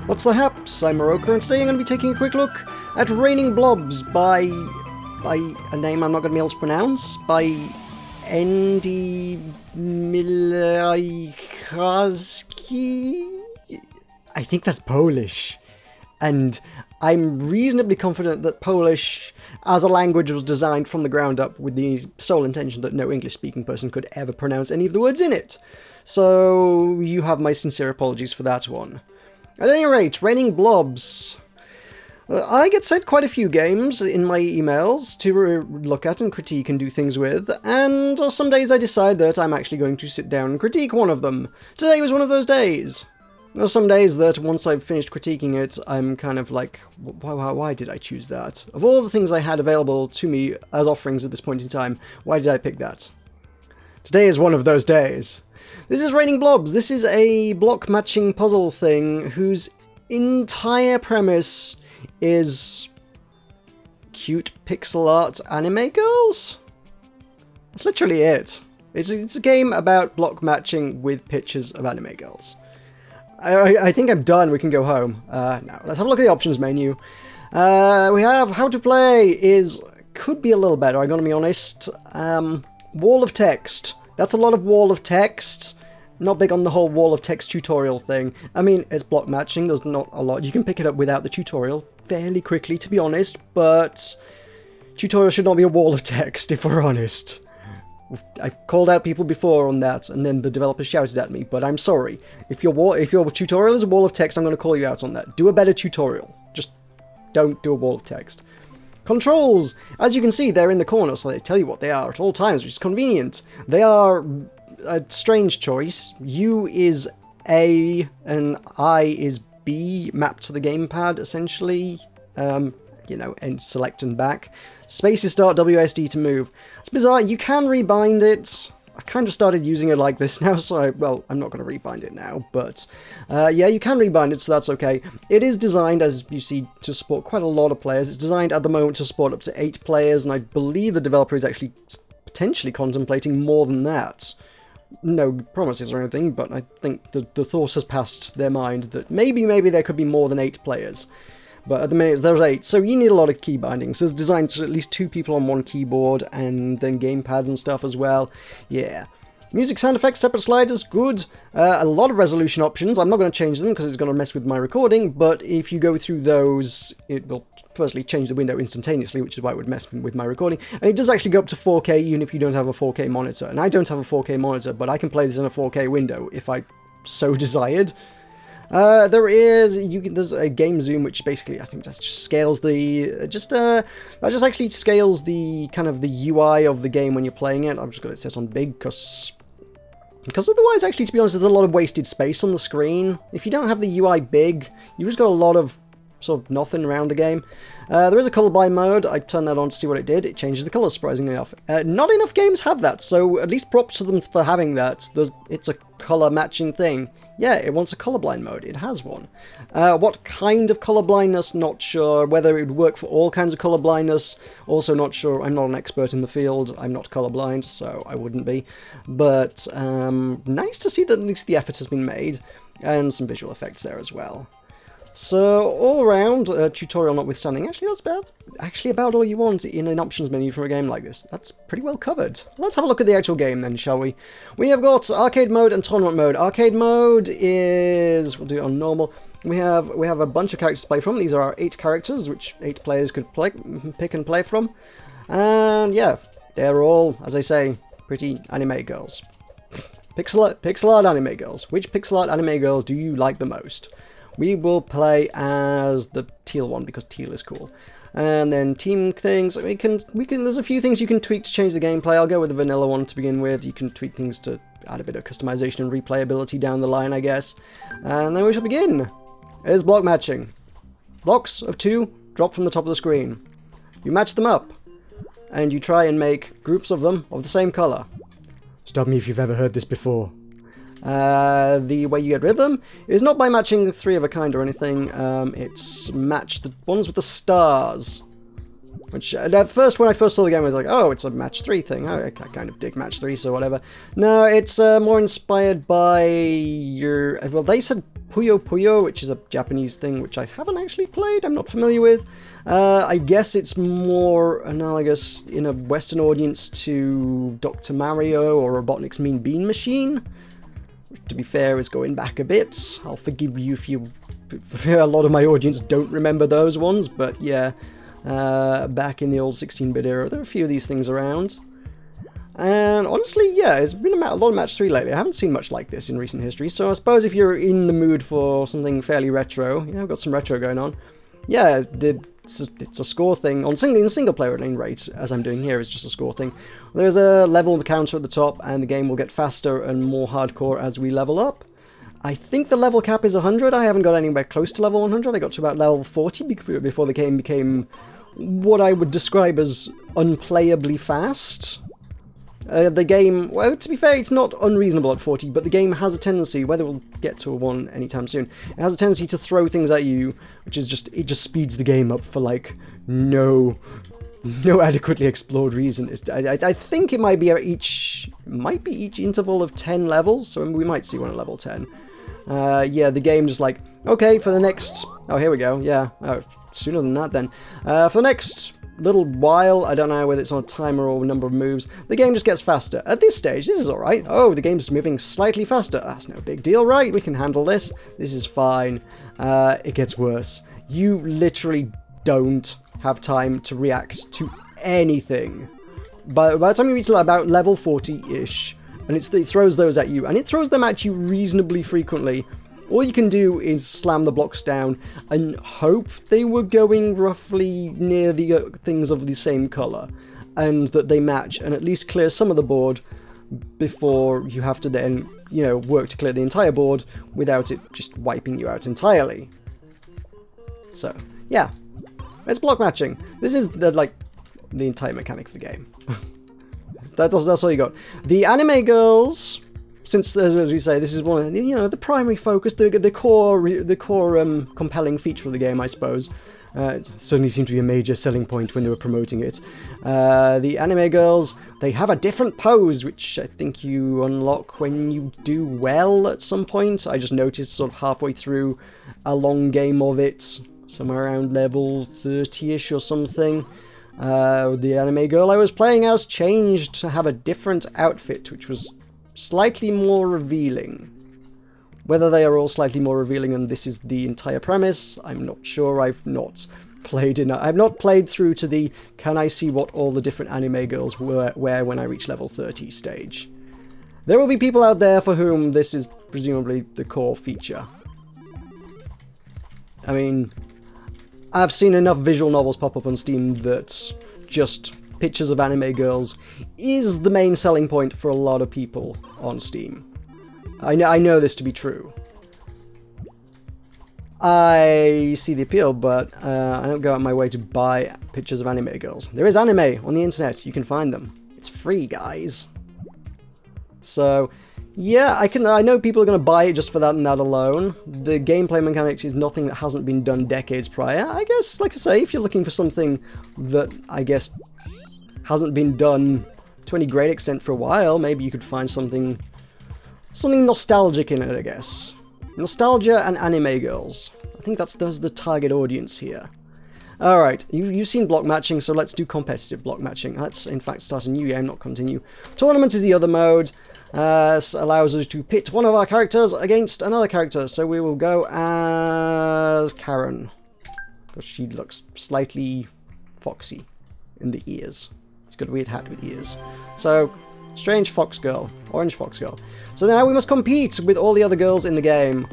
What's the haps? I'm Meroka, and today I'm going to be taking a quick look at Raining Blobs by a name I'm not going to be able to pronounce, by Endi Milojkoski? I think that's Polish. And I'm reasonably confident that Polish as a language was designed from the ground up with the sole intention that no English-speaking person could ever pronounce any of the words in it. So you have my sincere apologies for that one. At any rate, Raining Blobs. I get sent quite a few games in my emails to look at and critique and do things with, and some days I decide that I'm actually going to sit down and critique one of them. Today was one of those days. There are some days that once I've finished critiquing it, I'm kind of like, why did I choose that? Of all the things I had available to me as offerings at this point in time, why did I pick that? Today is one of those days. This is Raining Blobs. This is a block matching puzzle thing whose entire premise is cute pixel art anime girls? That's literally it. It's a game about block matching with pictures of anime girls. I think I'm done. We can go home. Now, let's have a look at the options menu. We have how to play could be a little better, I'm going to be honest. Wall of text. That's a lot of wall of text. Not big on the whole wall of text tutorial thing. I mean, it's block matching, there's not a lot. You can pick it up without the tutorial fairly quickly, to be honest, but tutorial should not be a wall of text, if we're honest. I've called out people before on that, and then the developer shouted at me, but I'm sorry. If your tutorial is a wall of text, I'm going to call you out on that. Do a better tutorial. Just don't do a wall of text. Controls! As you can see, they're in the corner, so they tell you what they are at all times, which is convenient. They are a strange choice. U is A and I is B, mapped to the gamepad, essentially. And select and back. Space is start, WSD to move. It's bizarre, you can rebind it. I kind of started using it like this now, so I'm not going to rebind it now, but yeah, you can rebind it, so that's okay. It is designed, as you see, to support quite a lot of players. It's designed at the moment to support up to 8 players, and I believe the developer is actually potentially contemplating more than that. No promises or anything, but I think the thought has passed their mind that maybe there could be more than 8 players. But at the minute, there's 8, so you need a lot of key bindings. It's designed to at least 2 people on one keyboard, and then gamepads and stuff as well. Yeah. Music, sound effects, separate sliders, good. A lot of resolution options. I'm not going to change them because it's going to mess with my recording, but if you go through those, it will firstly change the window instantaneously, which is why it would mess with my recording. And it does actually go up to 4K even if you don't have a 4K monitor. And I don't have a 4K monitor, but I can play this in a 4K window if I so desired. There's a game zoom, which basically I think that just scales that just actually scales the kind of the UI of the game when you're playing it. I've just got it set on big because otherwise, actually, to be honest, there's a lot of wasted space on the screen. If you don't have the UI big, you just got a lot of sort of nothing around the game. There is a colorblind mode. I turned that on to see what it did. It changes the colors, surprisingly enough. Not enough games have that, so at least props to them for having that. It's a color matching thing. Yeah, it wants a colorblind mode. It has one. What kind of colorblindness? Not sure. Whether it would work for all kinds of colorblindness, also not sure. I'm not an expert in the field. I'm not colorblind, so I wouldn't be. But nice to see that at least the effort has been made, and some visual effects there as well. So, all around, tutorial notwithstanding, actually that's about all you want in an options menu for a game like this. That's pretty well covered. Let's have a look at the actual game then, shall we? We have got arcade mode and tournament mode. Arcade mode is, we'll do it on normal. We have a bunch of characters to play from. These are our 8 characters, which 8 players could pick and play from. And yeah, they're all, as I say, pretty anime girls. Pixel art anime girls. Which pixel art anime girl do you like the most? We will play as the teal one because teal is cool. And then team things, we can there's a few things you can tweak to change the gameplay. I'll go with the vanilla one to begin with. You can tweak things to add a bit of customization and replayability down the line, I guess. And then we shall begin. It is block matching. Blocks of 2 drop from the top of the screen. You match them up, and you try and make groups of them of the same color. Stop me if you've ever heard this before. The way you get rid of them is not by matching 3 of a kind or anything, it's match the ones with the stars. Which, at first, when I first saw the game, I was like, oh, it's a match 3 thing. Oh, I kind of dig match 3, so whatever. No, it's more inspired by your... Well, they said Puyo Puyo, which is a Japanese thing, which I haven't actually played. I'm not familiar with. I guess it's more analogous in a Western audience to Dr. Mario or Robotnik's Mean Bean Machine. Which, to be fair, is going back a bit. I'll forgive you if you... A lot of my audience don't remember those ones, but yeah... back in the old 16-bit era, there are a few of these things around. And honestly, yeah, it's been a lot of Match 3 lately. I haven't seen much like this in recent history, so I suppose if you're in the mood for something fairly retro, you know, I've got some retro going on. Yeah, it's a score thing. In single player at any rate, as I'm doing here, it's just a score thing. There's a level counter at the top, and the game will get faster and more hardcore as we level up. I think the level cap is 100. I haven't got anywhere close to level 100. I got to about level 40 before the game became what I would describe as unplayably fast. The game, well, to be fair, it's not unreasonable at 40, but the game has a tendency, whether we'll get to a 1 anytime soon, it has a tendency to throw things at you, which is just, it just speeds the game up for, like, no adequately explored reason. I think it might be each interval of 10 levels, so we might see one at level 10. Yeah, the game just like, okay, for the next... Oh, here we go, yeah. Oh, sooner than that, then. For the next little while, I don't know whether it's on a timer or a number of moves, the game just gets faster. At this stage, this is alright. Oh, the game's moving slightly faster. That's no big deal, right? We can handle this. This is fine. It gets worse. You literally don't have time to react to anything. By the time you reach about level 40-ish, and it throws those at you, and it throws them at you reasonably frequently, all you can do is slam the blocks down and hope they were going roughly near the things of the same colour, and that they match, and at least clear some of the board before you have to then, you know, work to clear the entire board without it just wiping you out entirely. So, yeah. It's block matching. This is the entire mechanic of the game. That's all you got. The anime girls, since as we say, this is one of the primary focus, the core compelling feature of the game, I suppose. It certainly seemed to be a major selling point when they were promoting it. The anime girls, they have a different pose, which I think you unlock when you do well at some point. I just noticed sort of halfway through a long game of it, somewhere around level 30-ish or something. The anime girl I was playing as changed to have a different outfit, which was slightly more revealing. Whether they are all slightly more revealing and this is the entire premise, I'm not sure. I've not played through to the can I see what all the different anime girls wear when I reach level 30 stage. There will be people out there for whom this is presumably the core feature. I mean, I've seen enough visual novels pop up on Steam that just pictures of anime girls is the main selling point for a lot of people on Steam. I know this to be true. I see the appeal, but I don't go out my way to buy pictures of anime girls. There is anime on the internet. You can find them. It's free, guys. So, yeah, I know people are going to buy it just for that and that alone. The gameplay mechanics is nothing that hasn't been done decades prior. I guess, like I say, if you're looking for something that, I guess, hasn't been done to any great extent for a while, maybe you could find something nostalgic in it, I guess. Nostalgia and anime girls. I think that's the target audience here. Alright, you've seen block matching, so let's do competitive block matching. Let's, in fact, start a new game, not continue. Tournament is the other mode. Allows us to pit one of our characters against another character. So we will go as Karen, because she looks slightly foxy in the ears. She's got a weird hat with ears. So, strange fox girl, orange fox girl. So now we must compete with all the other girls in the game.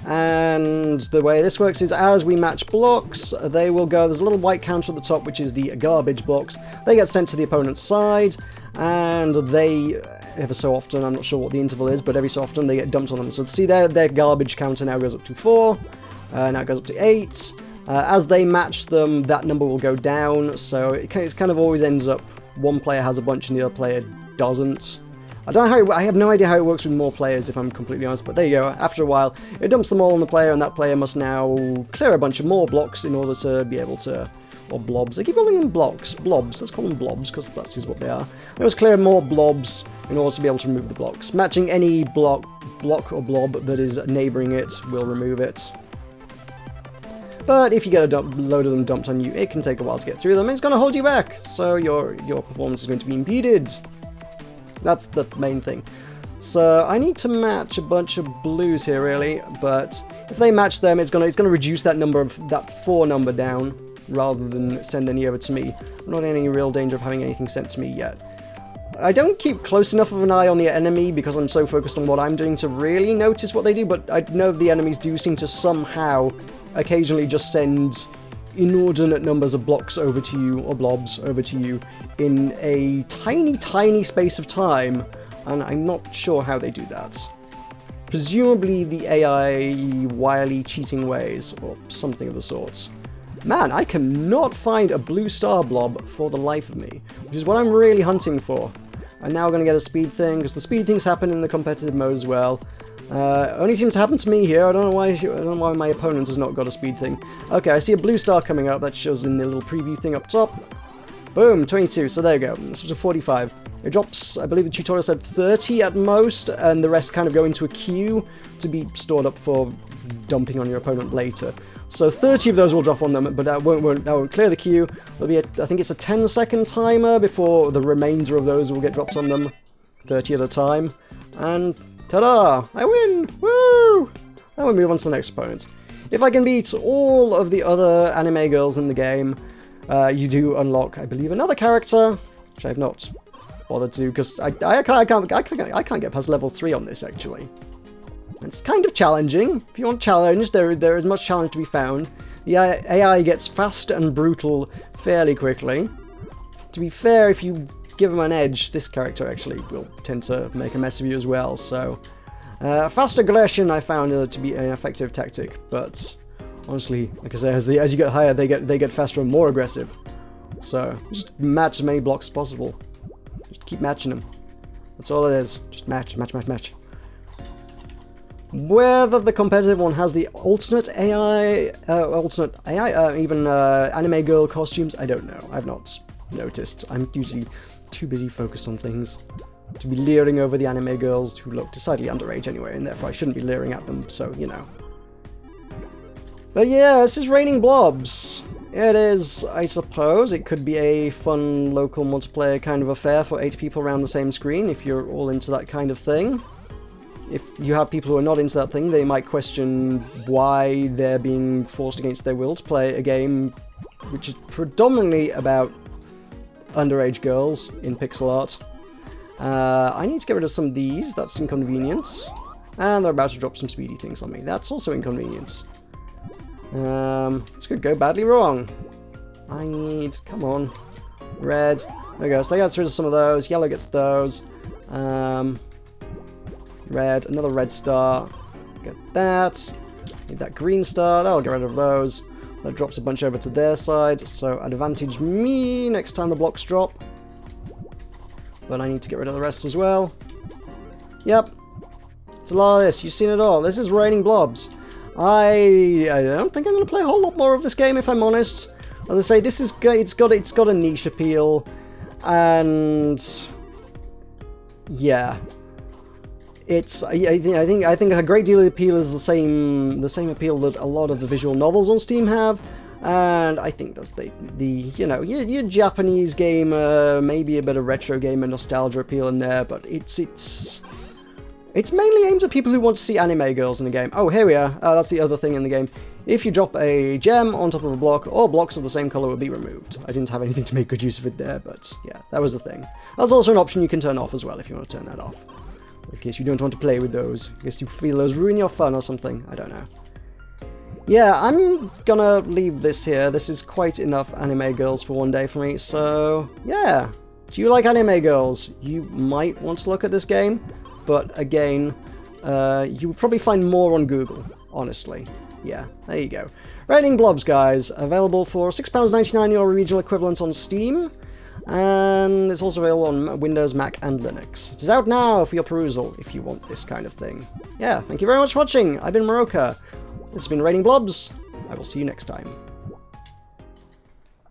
And the way this works is as we match blocks, they will go, there's a little white counter at the top, which is the garbage blocks. They get sent to the opponent's side, and they, ever so often, I'm not sure what the interval is, but every so often they get dumped on them. So see their garbage counter now goes up to 4, now it goes up to 8. As they match them, that number will go down, so it kind of always ends up one player has a bunch and the other player doesn't. I have no idea how it works with more players, if I'm completely honest, but there you go. After a while, it dumps them all on the player, and that player must now clear a bunch of more blocks in order to be able to or blobs. I keep calling them blobs. Let's call them blobs, because that is what they are. I must clear more blobs in order to be able to remove the blocks. Matching any block or blob that is neighbouring it will remove it. But if you get a load of them dumped on you, it can take a while to get through them, and it's going to hold you back, so your performance is going to be impeded. That's the main thing. So I need to match a bunch of blues here, really, but if they match them, it's gonna reduce that number of that 4 number down, rather than send any over to me. I'm not in any real danger of having anything sent to me yet. I don't keep close enough of an eye on the enemy because I'm so focused on what I'm doing to really notice what they do, but I know the enemies do seem to somehow occasionally just send inordinate numbers of blocks over to you, or blobs over to you, in a tiny space of time, and I'm not sure how they do that. Presumably the AI wily cheating ways, or something of the sorts. Man, I cannot find a blue star blob for the life of me, which is what I'm really hunting for. I'm now going to get a speed thing, because the speed things happen in the competitive mode as well. Only seems to happen to me here. I don't know why my opponent has not got a speed thing. Okay, I see a blue star coming up. That shows in the little preview thing up top. Boom, 22. So there you go. This was a 45. It drops, I believe the tutorial said 30 at most, and the rest kind of go into a queue to be stored up for dumping on your opponent later. So 30 of those will drop on them, but that won't clear the queue. There'll be I think it's a 10-second timer before the remainder of those will get dropped on them. 30 at a time. And ta-da! I win! Woo! And we move on to the next opponent. If I can beat all of the other anime girls in the game, you do unlock, I believe, another character, which I have not bothered to, because I can't get past level 3 on this, actually. It's kind of challenging. If you want challenge, there is much challenge to be found. The AI gets fast and brutal fairly quickly. To be fair, if you give him an edge, this character actually will tend to make a mess of you as well, so... fast aggression I found to be an effective tactic, but honestly, like I say, as you get higher, they get faster and more aggressive. So, just match as many blocks as possible. Just keep matching them. That's all it is. Just match. Whether the competitive one has the alternate AI, even anime girl costumes, I don't know. I've not noticed. I'm usually too busy focused on things to be leering over the anime girls who look decidedly underage anyway, and therefore I shouldn't be leering at them, so, you know. But yeah, this is Raining Blobs. It is, I suppose, it could be a fun local multiplayer kind of affair for 8 people around the same screen, if you're all into that kind of thing. If you have people who are not into that thing, they might question why they're being forced against their will to play a game which is predominantly about underage girls in pixel art. I need to get rid of some of these, that's inconvenience. And they're about to drop some speedy things on me, that's also inconvenience. This could go badly wrong. I need, come on, red. There we go, so they got rid of some of those, yellow gets those. Red, another red star, get that. Need that green star, that'll get rid of those. That drops a bunch over to their side, so advantage me next time the blocks drop. But I need to get rid of the rest as well. Yep. It's a lot of this. You've seen it all. This is Raining Blobs. I don't think I'm going to play a whole lot more of this game, if I'm honest. As I say, this is it's got a niche appeal, and yeah, it's I think a great deal of the appeal is the same appeal that a lot of the visual novels on Steam have. And I think that's the you know, your Japanese gamer, maybe a bit of retro gamer nostalgia appeal in there, but it's mainly aimed at people who want to see anime girls in a game. Oh, here we are. That's the other thing in the game. If you drop a gem on top of a block, all blocks of the same color will be removed. I didn't have anything to make good use of it there, but yeah, that was the thing. That's also an option you can turn off as well if you want to turn that off. In case you don't want to play with those. In case you feel those ruin your fun or something. I don't know. Yeah, I'm gonna leave this here. This is quite enough anime girls for one day for me, so yeah. Do you like anime girls? You might want to look at this game, but again, you will probably find more on Google, honestly. Yeah, there you go. Raining Blobs, guys. Available for £6.99, your regional equivalent on Steam. And it's also available on Windows, Mac, and Linux. It is out now for your perusal, if you want this kind of thing. Yeah, thank you very much for watching. I've been Meroka. This has been Raining Blobs. I will see you next time.